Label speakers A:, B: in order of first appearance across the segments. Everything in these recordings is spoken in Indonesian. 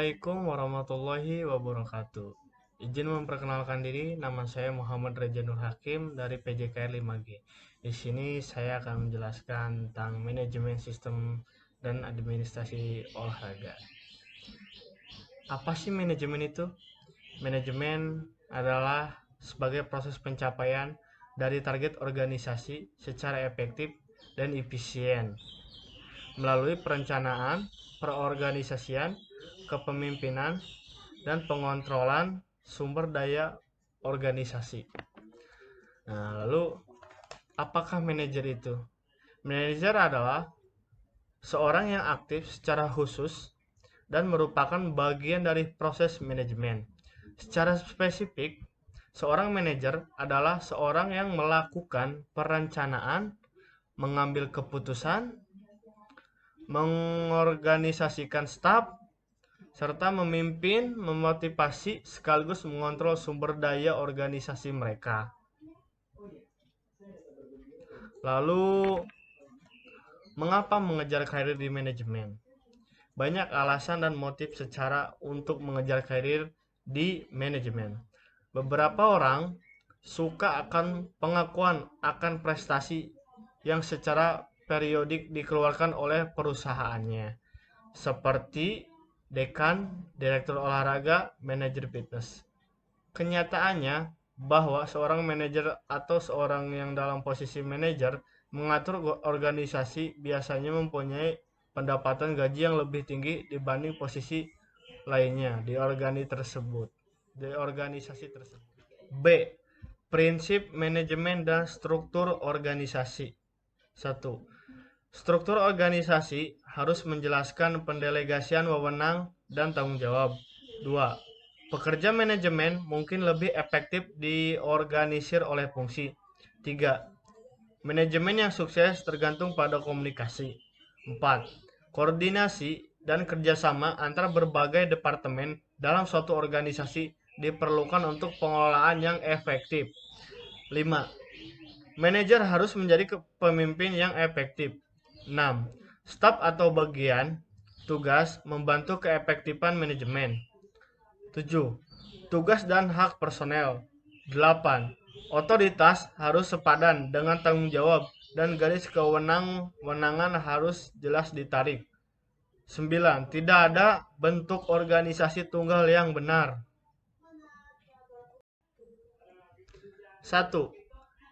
A: Assalamualaikum warahmatullahi wabarakatuh. Izin memperkenalkan diri, nama saya Muhammad Reza Nur Hakim dari PJKR 5G. Di sini saya akan menjelaskan tentang manajemen sistem dan administrasi olahraga. Apa sih manajemen itu? Manajemen adalah sebagai proses pencapaian dari target organisasi secara efektif dan efisien melalui perencanaan, perorganisasian, kepemimpinan, dan pengontrolan sumber daya organisasi. Nah, lalu apakah manajer itu? Manajer adalah seorang yang aktif secara khusus dan merupakan bagian dari proses manajemen. Secara spesifik, seorang manajer adalah seorang yang melakukan perencanaan, mengambil keputusan, mengorganisasikan staf, serta memimpin, memotivasi, sekaligus mengontrol sumber daya organisasi mereka. Lalu, mengapa mengejar karir di manajemen? Banyak alasan dan motif secara untuk mengejar karir di manajemen. Beberapa orang suka akan pengakuan akan prestasi yang secara periodik dikeluarkan oleh perusahaannya, seperti dekan, direktur olahraga, manajer fitness. Kenyataannya bahwa seorang manajer atau seorang yang dalam posisi manajer mengatur organisasi biasanya mempunyai pendapatan gaji yang lebih tinggi dibanding posisi lainnya di organisasi tersebut. B. Prinsip manajemen dan struktur organisasi. 1. Struktur organisasi harus menjelaskan pendelegasian wewenang dan tanggung jawab. 2. Pekerja manajemen mungkin lebih efektif diorganisir oleh fungsi. 3. Manajemen yang sukses tergantung pada komunikasi. 4. Koordinasi dan kerjasama antara berbagai departemen dalam suatu organisasi diperlukan untuk pengelolaan yang efektif. 5. Manajer harus menjadi pemimpin yang efektif. 6. Staf atau bagian tugas membantu keefektifan manajemen. 7. Tugas dan hak personel. 8. Otoritas harus sepadan dengan tanggung jawab dan garis kewenangan harus jelas ditarik. 9. Tidak ada bentuk organisasi tunggal yang benar. 1.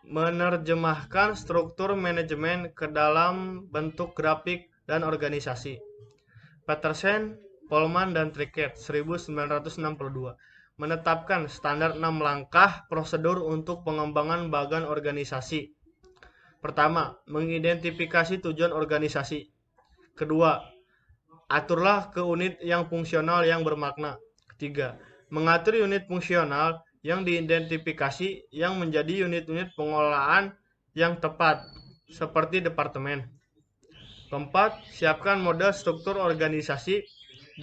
A: Menerjemahkan struktur manajemen ke dalam bentuk grafik dan organisasi. Petersen, Polman, dan Trickett 1962 menetapkan standar 6 langkah prosedur untuk pengembangan bagan organisasi. Pertama, mengidentifikasi tujuan organisasi. Kedua, aturlah ke unit yang fungsional yang bermakna. Ketiga, mengatur unit fungsional yang diidentifikasi yang menjadi unit-unit pengelolaan yang tepat, seperti departemen. Keempat, siapkan model struktur organisasi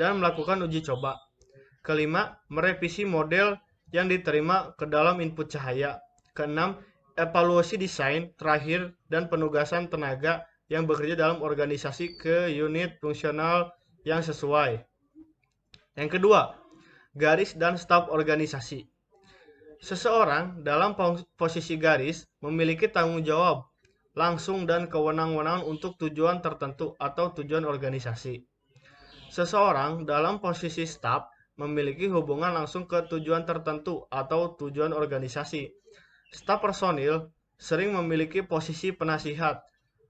A: dan melakukan uji coba. Kelima, merevisi model yang diterima ke dalam input cahaya. Keenam, evaluasi desain terakhir dan penugasan tenaga yang bekerja dalam organisasi ke unit fungsional yang sesuai. Yang kedua, garis dan staf organisasi. Seseorang dalam posisi garis memiliki tanggung jawab langsung dan kewenangan untuk tujuan tertentu atau tujuan organisasi. Seseorang dalam posisi staf memiliki hubungan langsung ke tujuan tertentu atau tujuan organisasi. Staf personil sering memiliki posisi penasihat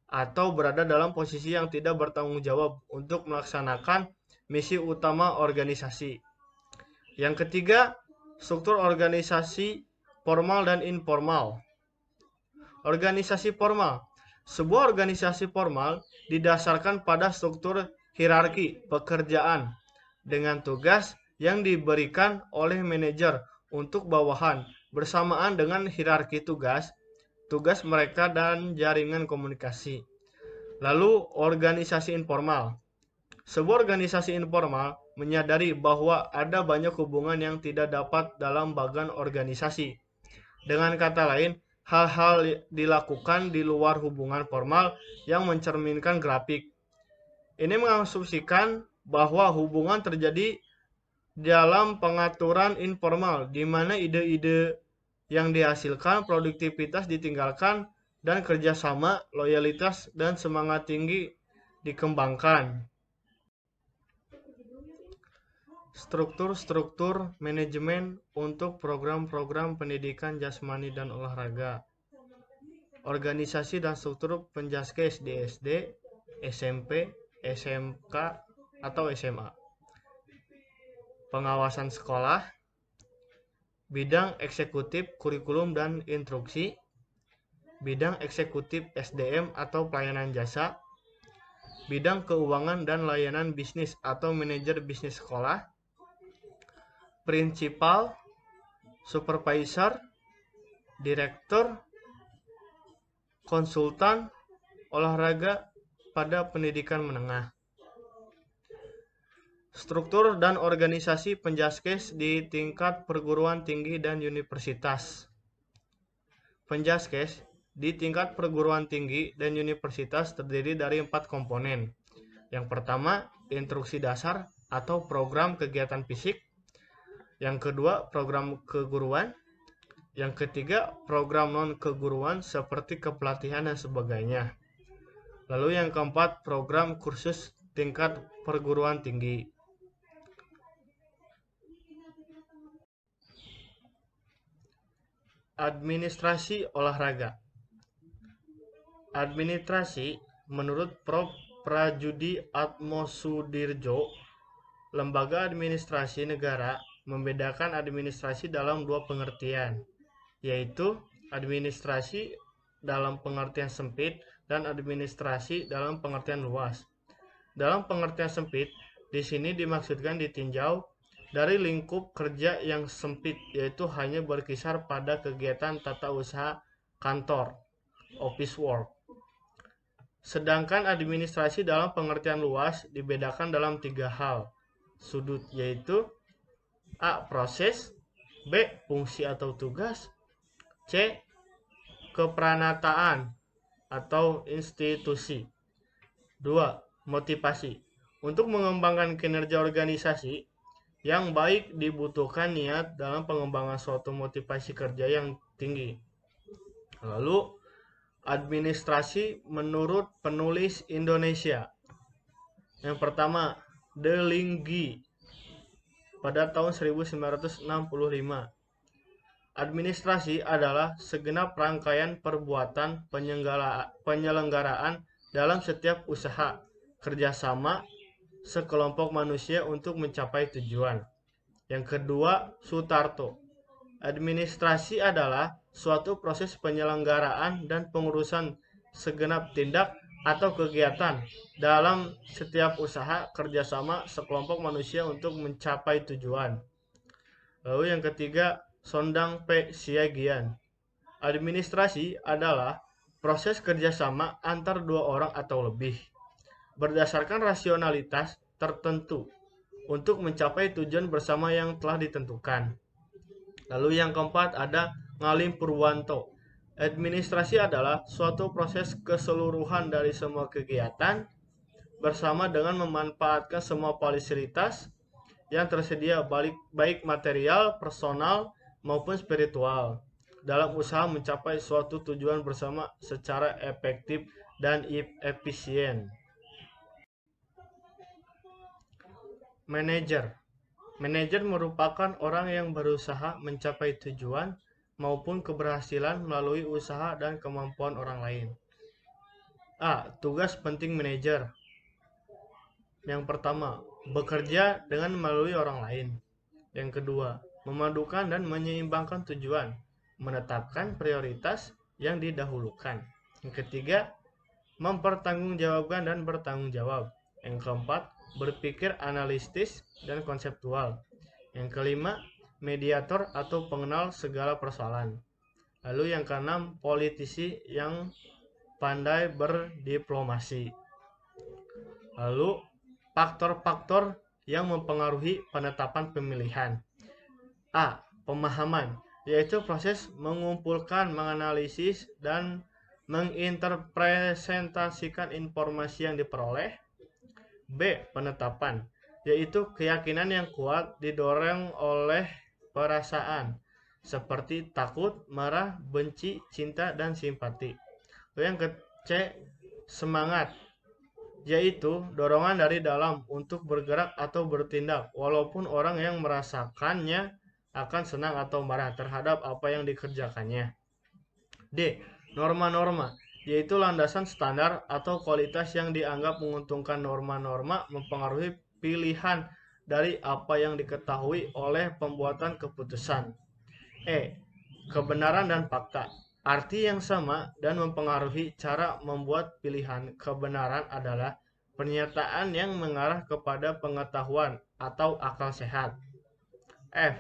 A: atau berada dalam posisi yang tidak bertanggung jawab untuk melaksanakan misi utama organisasi. Yang ketiga, struktur organisasi formal dan informal. Organisasi formal. Sebuah organisasi formal didasarkan pada struktur hierarki pekerjaan dengan tugas yang diberikan oleh manajer untuk bawahan bersamaan dengan hierarki tugas mereka dan jaringan komunikasi. Lalu, organisasi informal. Sebuah organisasi informal menyadari bahwa ada banyak hubungan yang tidak dapat dalam bagan organisasi. Dengan kata lain, hal-hal dilakukan di luar hubungan formal yang mencerminkan grafik. Ini mengasumsikan bahwa hubungan terjadi dalam pengaturan informal, di mana ide-ide yang dihasilkan, produktivitas ditinggalkan, dan kerjasama, loyalitas, dan semangat tinggi dikembangkan. Struktur-struktur manajemen untuk program-program pendidikan jasmani dan olahraga. Organisasi dan struktur penjaskes di SD, SMP, SMK, atau SMA. Pengawasan sekolah, bidang eksekutif kurikulum dan instruksi, bidang eksekutif SDM atau pelayanan jasa, bidang keuangan dan layanan bisnis atau manajer bisnis sekolah, prinsipal, supervisor, direktur, konsultan, olahraga pada pendidikan menengah. Struktur dan organisasi penjaskes di tingkat perguruan tinggi dan universitas. Penjaskes di tingkat perguruan tinggi dan universitas terdiri dari 4 komponen. Yang pertama, instruksi dasar atau program kegiatan fisik. Yang kedua, program keguruan. Yang ketiga, program non-keguruan seperti kepelatihan dan sebagainya. Lalu yang keempat, program kursus tingkat perguruan tinggi. Administrasi olahraga. Administrasi menurut Prof. Prajudi Atmosudirjo, lembaga administrasi negara membedakan administrasi dalam dua pengertian, yaitu administrasi dalam pengertian sempit dan administrasi dalam pengertian luas. Dalam pengertian sempit, di sini dimaksudkan ditinjau dari lingkup kerja yang sempit, yaitu hanya berkisar pada kegiatan tata usaha kantor, office work. Sedangkan administrasi dalam pengertian luas dibedakan dalam 3 hal sudut, yaitu A. Proses, B. Fungsi atau tugas, C. Kepranataan atau institusi. 2. Motivasi. Untuk mengembangkan kinerja organisasi yang baik dibutuhkan niat dalam pengembangan suatu motivasi kerja yang tinggi. Lalu, administrasi menurut penulis Indonesia. Yang pertama, De Linggi pada tahun 1965. Administrasi adalah segenap rangkaian perbuatan penyelenggaraan dalam setiap usaha, kerjasama, sekelompok manusia untuk mencapai tujuan. Yang kedua, Sutarto. Administrasi adalah suatu proses penyelenggaraan dan pengurusan segenap tindak atau kegiatan dalam setiap usaha, kerjasama, sekelompok manusia untuk mencapai tujuan. Lalu yang ketiga, Sondang P. Siagian. Administrasi adalah proses kerjasama antar dua orang atau lebih berdasarkan rasionalitas tertentu untuk mencapai tujuan bersama yang telah ditentukan. Lalu yang keempat ada Ngalim Purwanto. Administrasi adalah suatu proses keseluruhan dari semua kegiatan bersama dengan memanfaatkan semua fasilitas yang tersedia baik material, personal, maupun spiritual dalam usaha mencapai suatu tujuan bersama secara efektif dan efisien. Manajer. Manajer merupakan orang yang berusaha mencapai tujuan maupun keberhasilan melalui usaha dan kemampuan orang lain. A. Tugas penting manajer. Yang pertama, bekerja dengan melalui orang lain. Yang kedua, memadukan dan menyeimbangkan tujuan, menetapkan prioritas yang didahulukan. Yang ketiga, mempertanggungjawabkan dan bertanggung jawab. Yang keempat, berpikir analitis dan konseptual. Yang kelima, mediator atau pengenal segala persoalan. Lalu yang keenam, politisi yang pandai berdiplomasi. Lalu, faktor-faktor yang mempengaruhi penetapan pemilihan. A. Pemahaman, yaitu proses mengumpulkan, menganalisis, dan menginterpresentasikan informasi yang diperoleh. B. Penetapan, yaitu keyakinan yang kuat didorong oleh perasaan seperti takut, marah, benci, cinta, dan simpati. Lalu yang C, semangat, yaitu dorongan dari dalam untuk bergerak atau bertindak walaupun orang yang merasakannya akan senang atau marah terhadap apa yang dikerjakannya. D, norma-norma, yaitu landasan standar atau kualitas yang dianggap menguntungkan. Norma-norma mempengaruhi pilihan dari apa yang diketahui oleh pembuatan keputusan. E, kebenaran dan fakta, arti yang sama dan mempengaruhi cara membuat pilihan. Kebenaran adalah pernyataan yang mengarah kepada pengetahuan atau akal sehat. F,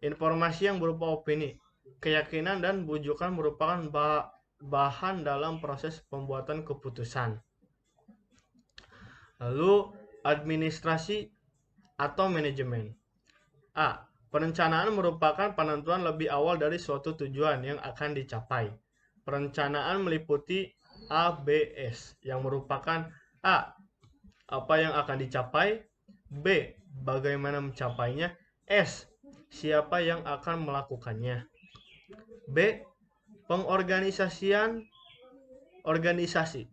A: informasi yang berupa opini, keyakinan dan bujukan merupakan bahan dalam proses pembuatan keputusan. Lalu administrasi atau manajemen. A, perencanaan merupakan penentuan lebih awal dari suatu tujuan yang akan dicapai. Perencanaan meliputi ABS yang merupakan A, apa yang akan dicapai, B, bagaimana mencapainya, S, siapa yang akan melakukannya. B, pengorganisasian organisasi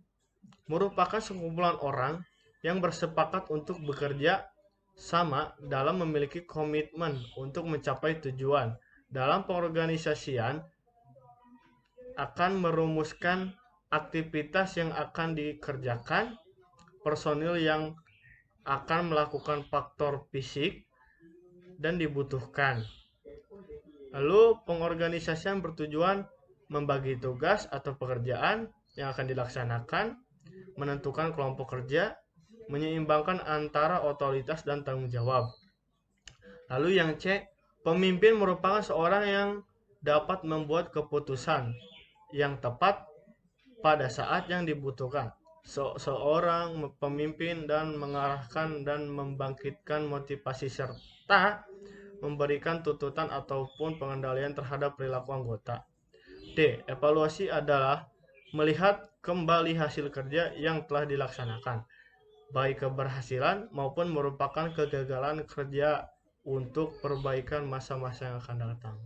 A: merupakan sekumpulan orang yang bersepakat untuk bekerja sama dalam memiliki komitmen untuk mencapai tujuan. Dalam pengorganisasian akan merumuskan aktivitas yang akan dikerjakan, personil yang akan melakukan faktor fisik dan dibutuhkan. Lalu pengorganisasian bertujuan membagi tugas atau pekerjaan yang akan dilaksanakan, menentukan kelompok kerja, menyeimbangkan antara otoritas dan tanggung jawab. Lalu yang C, pemimpin merupakan seorang yang dapat membuat keputusan yang tepat pada saat yang dibutuhkan. Seorang pemimpin dan mengarahkan dan membangkitkan motivasi serta memberikan tuntutan ataupun pengendalian terhadap perilaku anggota. D, evaluasi adalah melihat kembali hasil kerja yang telah dilaksanakan, baik keberhasilan maupun merupakan kegagalan kerja untuk perbaikan masa-masa yang akan datang.